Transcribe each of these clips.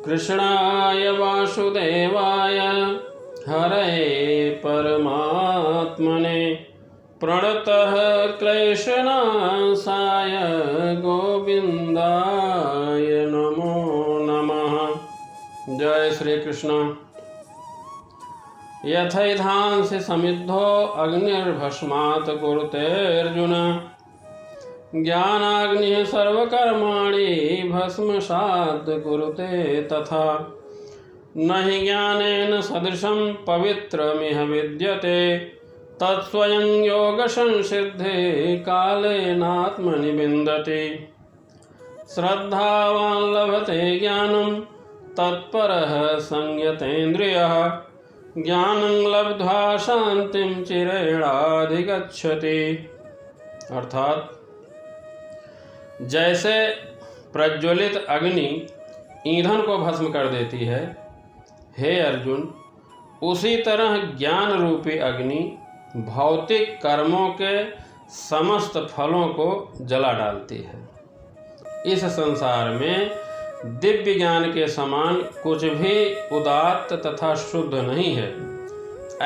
कृष्णाय वासुदेवाय हरे परमात्मने प्रणतः क्लेशनाशाय गोविंदाय नमो नमः। जय श्री कृष्ण। यथैधांसि समिद्धो अग्निर्भस्मात् कुरुतेऽर्जुन ज्ञानाग्निः सर्वकर्माणि भस्मसात् कुरुते तथा। न हि ज्ञानेन सदृशं पवित्रमिह विद्यते तत्स्वयं योगसंसिद्धे कालेनात्मनि विन्दति। श्रद्धावान् लभते ज्ञानं तत्परः संयतेन्द्रियः ज्ञानं लब्ध्वा शान्तिं चिरेणाधिगच्छति। अर्थात जैसे प्रज्वलित अग्नि ईंधन को भस्म कर देती है, हे अर्जुन, उसी तरह ज्ञान रूपी अग्नि भौतिक कर्मों के समस्त फलों को जला डालती है। इस संसार में दिव्य ज्ञान के समान कुछ भी उदात्त तथा शुद्ध नहीं है।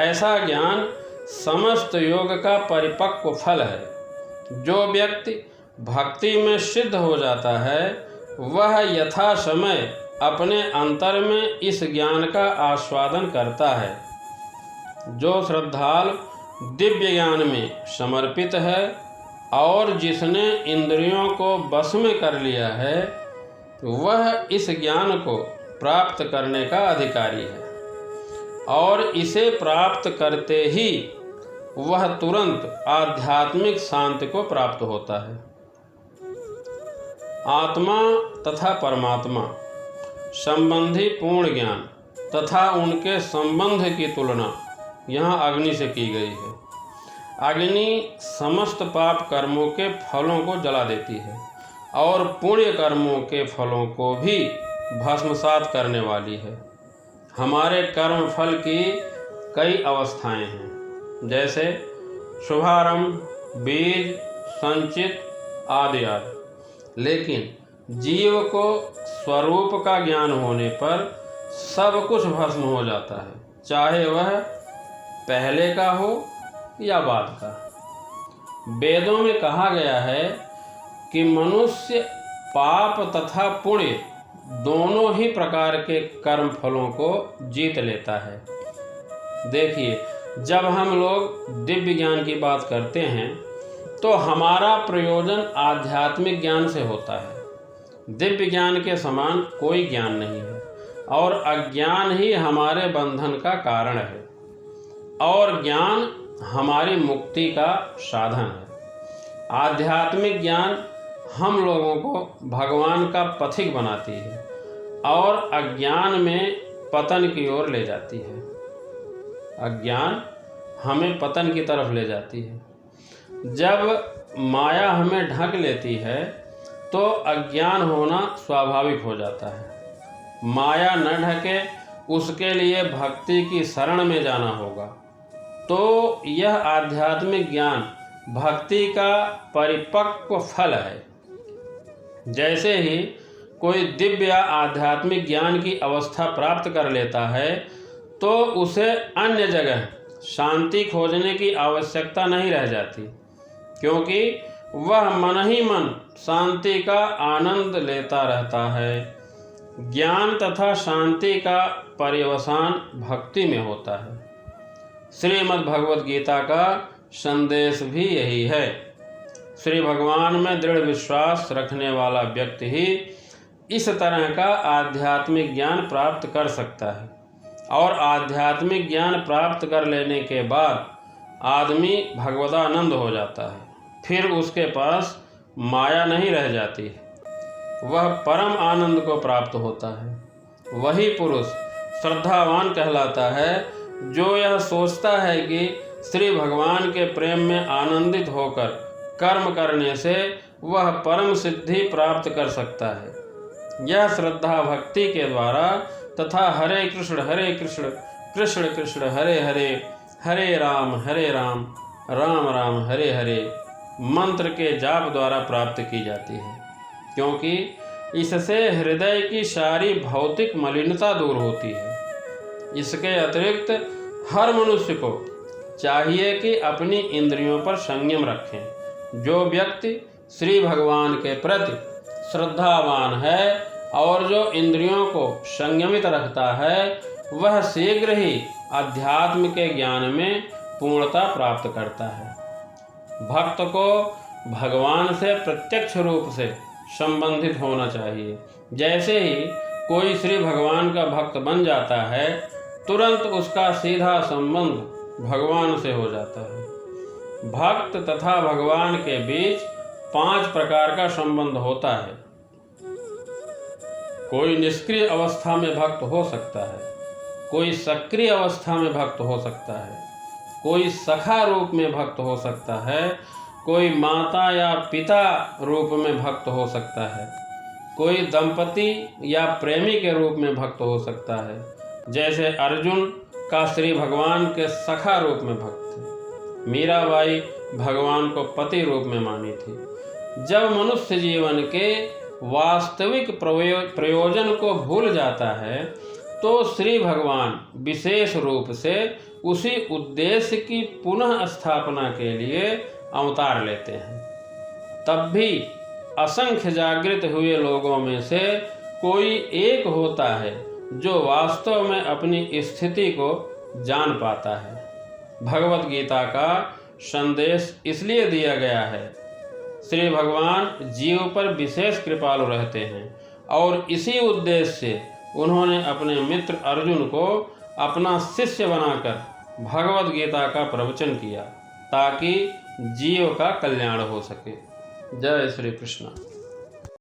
ऐसा ज्ञान समस्त योग का परिपक्व फल है। जो व्यक्ति भक्ति में सिद्ध हो जाता है वह यथा समय अपने अंतर में इस ज्ञान का आस्वादन करता है। जो श्रद्धालु दिव्य ज्ञान में समर्पित है और जिसने इंद्रियों को वश में कर लिया है वह इस ज्ञान को प्राप्त करने का अधिकारी है और इसे प्राप्त करते ही वह तुरंत आध्यात्मिक शांति को प्राप्त होता है। आत्मा तथा परमात्मा संबंधी पूर्ण ज्ञान तथा उनके संबंध की तुलना यहाँ अग्नि से की गई है। अग्नि समस्त पाप कर्मों के फलों को जला देती है और पुण्य कर्मों के फलों को भी भस्मसात करने वाली है। हमारे कर्म फल की कई अवस्थाएं हैं, जैसे शुभारंभ, बीज, संचित आदि आदि। लेकिन जीव को स्वरूप का ज्ञान होने पर सब कुछ भस्म हो जाता है, चाहे वह पहले का हो या बाद का। वेदों में कहा गया है कि मनुष्य पाप तथा पुण्य दोनों ही प्रकार के कर्म फलों को जीत लेता है। देखिए, जब हम लोग दिव्य ज्ञान की बात करते हैं तो हमारा प्रयोजन आध्यात्मिक ज्ञान से होता है। दिव्य ज्ञान के समान कोई ज्ञान नहीं है और अज्ञान ही हमारे बंधन का कारण है और ज्ञान हमारी मुक्ति का साधन है। आध्यात्मिक ज्ञान हम लोगों को भगवान का पथिक बनाती है और अज्ञान में पतन की ओर ले जाती है। अज्ञान हमें पतन की तरफ ले जाती है। जब माया हमें ढक लेती है तो अज्ञान होना स्वाभाविक हो जाता है। माया न ढके उसके लिए भक्ति की शरण में जाना होगा। तो यह आध्यात्मिक ज्ञान भक्ति का परिपक्व फल है। जैसे ही कोई दिव्य आध्यात्मिक ज्ञान की अवस्था प्राप्त कर लेता है तो उसे अन्य जगह शांति खोजने की आवश्यकता नहीं रह जाती, क्योंकि वह मन ही मन शांति का आनंद लेता रहता है। ज्ञान तथा शांति का पर्यवसान भक्ति में होता है। श्रीमद् भगवद गीता का संदेश भी यही है। श्री भगवान में दृढ़ विश्वास रखने वाला व्यक्ति ही इस तरह का आध्यात्मिक ज्ञान प्राप्त कर सकता है और आध्यात्मिक ज्ञान प्राप्त कर लेने के बाद आदमी भगवदानंद हो जाता है। फिर उसके पास माया नहीं रह जाती, वह परम आनंद को प्राप्त होता है। वही पुरुष श्रद्धावान कहलाता है जो यह सोचता है कि श्री भगवान के प्रेम में आनंदित होकर कर्म करने से वह परम सिद्धि प्राप्त कर सकता है। यह श्रद्धा भक्ति के द्वारा तथा हरे कृष्ण कृष्ण कृष्ण हरे हरे हरे राम राम राम हरे हरे मंत्र के जाप द्वारा प्राप्त की जाती है, क्योंकि इससे हृदय की सारी भौतिक मलिनता दूर होती है। इसके अतिरिक्त हर मनुष्य को चाहिए कि अपनी इंद्रियों पर संयम रखें। जो व्यक्ति श्री भगवान के प्रति श्रद्धावान है और जो इंद्रियों को संयमित रखता है, वह शीघ्र ही अध्यात्म के ज्ञान में पूर्णता प्राप्त करता है। भक्त को भगवान से प्रत्यक्ष रूप से संबंधित होना चाहिए। जैसे ही कोई श्री भगवान का भक्त बन जाता है, तुरंत उसका सीधा संबंध भगवान से हो जाता है। भक्त तथा भगवान के बीच 5 प्रकार का संबंध होता है। कोई निष्क्रिय अवस्था में भक्त हो सकता है, कोई सक्रिय अवस्था में भक्त हो सकता है, कोई सखा रूप में भक्त हो सकता है, कोई माता या पिता रूप में भक्त हो सकता है, कोई दंपति या प्रेमी के रूप में भक्त हो सकता है। जैसे अर्जुन का श्री भगवान के सखा रूप में भक्त थे। मीराबाई भगवान को पति रूप में मानी थी। जब मनुष्य जीवन के वास्तविक प्रयोजन को भूल जाता है, तो श्री भगवान विशेष रूप से उसी उद्देश्य की पुनः स्थापना के लिए अवतार लेते हैं। तब भी असंख्य जागृत हुए लोगों में से कोई एक होता है जो वास्तव में अपनी स्थिति को जान पाता है। भगवत गीता का संदेश इसलिए दिया गया है। श्री भगवान जीव पर विशेष कृपालु रहते हैं और इसी उद्देश्य से उन्होंने अपने मित्र अर्जुन को अपना शिष्य बनाकर भगवत गीता का प्रवचन किया, ताकि जीव का कल्याण हो सके। जय श्री कृष्ण।